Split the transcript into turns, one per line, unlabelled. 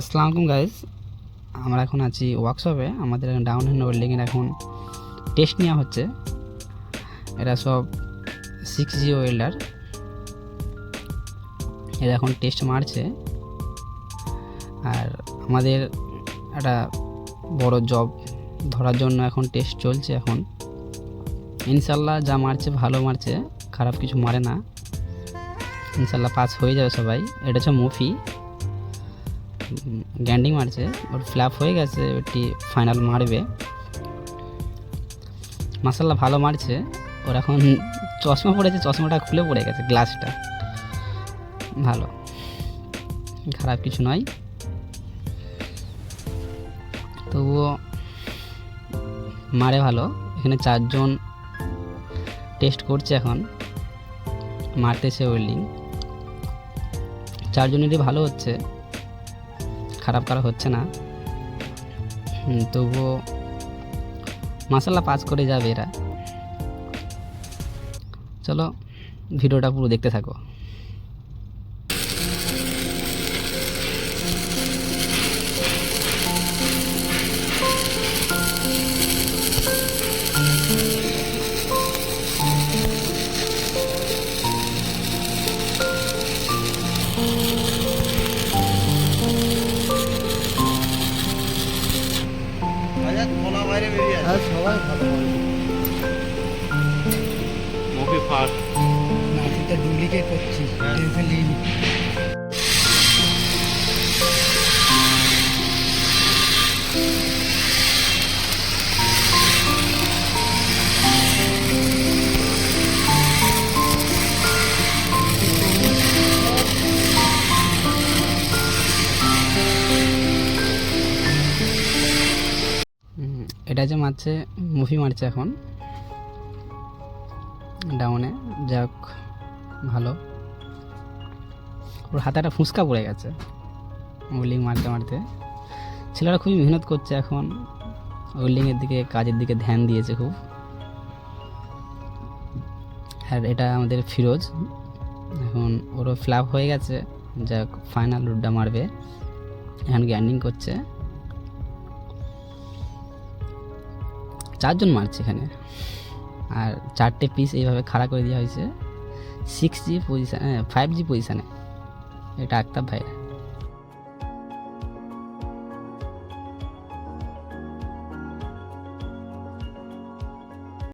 আসসালামু আলাইকুম গাইজ, আমরা এখন আছি ওয়ার্কশপে। আমাদের ডাউন হ্যান্ড ওয়েল্ডিংয়ের এখন টেস্ট নেওয়া হচ্ছে। এরা সব 6G ওয়েল্ডার, এরা এখন টেস্ট মারছে। আর আমাদের একটা বড় জব ধরার জন্য এখন টেস্ট চলছে। এখন ইনশাল্লাহ যা মারছে ভালো মারছে, খারাপ কিছু মারে না। ইনশাল্লাহ পাস হয়ে যাবে সবাই। এটা হচ্ছে মুফি, গ্যান্ডিং মারছে, ওর ফ্ল্যাপ হয়ে গেছে, ওটি ফাইনাল মারবে। মাশাআল্লাহ ভালো মারছে। ওর এখন চশমা পড়েছে, চশমাটা খুলে পড়ে গেছে, গ্লাসটা। ভালো, খারাপ কিছু নয়। তবুও মারে ভালো। এখানে 4 জন টেস্ট করছে, এখন মারতেছে ওয়েল্ডিং। 4 জনেরই ভালো হচ্ছে, খারাপ কারো হচ্ছে না। তবুও মাশাআল্লাহ পাস করে যাবে এরা। চলো ভিডিওটা পুরো দেখতে থাকো।
সবাই ভালো
মুভি ফার্স্ট
নাতিটা ডুপ্লিকেট করছি, টেনশন নিইনি।
এটা যে মারছে, মুভি মারছে এখন ডাউনে। যাক ভালো। ওর হাতে একটা ফুসকা পড়ে গেছে ওয়েল্ডিং মারতে মারতে। ছেলেরা খুবই মেহনত করছে এখন, ওয়েল্ডিংয়ের দিকে, কাজের দিকে ধ্যান দিয়েছে খুব। আর এটা আমাদের ফিরোজ, এখন ওরও ফ্ল্যাপ হয়ে গেছে। যাক ফাইনাল রুটটা মারবে, এখন গ্যান্ডিং করছে। 4 জন মারছে এখানে, আর 4টে পিস এইভাবে খাড়া করে দেওয়া হয়েছে 6G পজিশানে, 5G পজিশানে। এটা আক্তাব ভাই।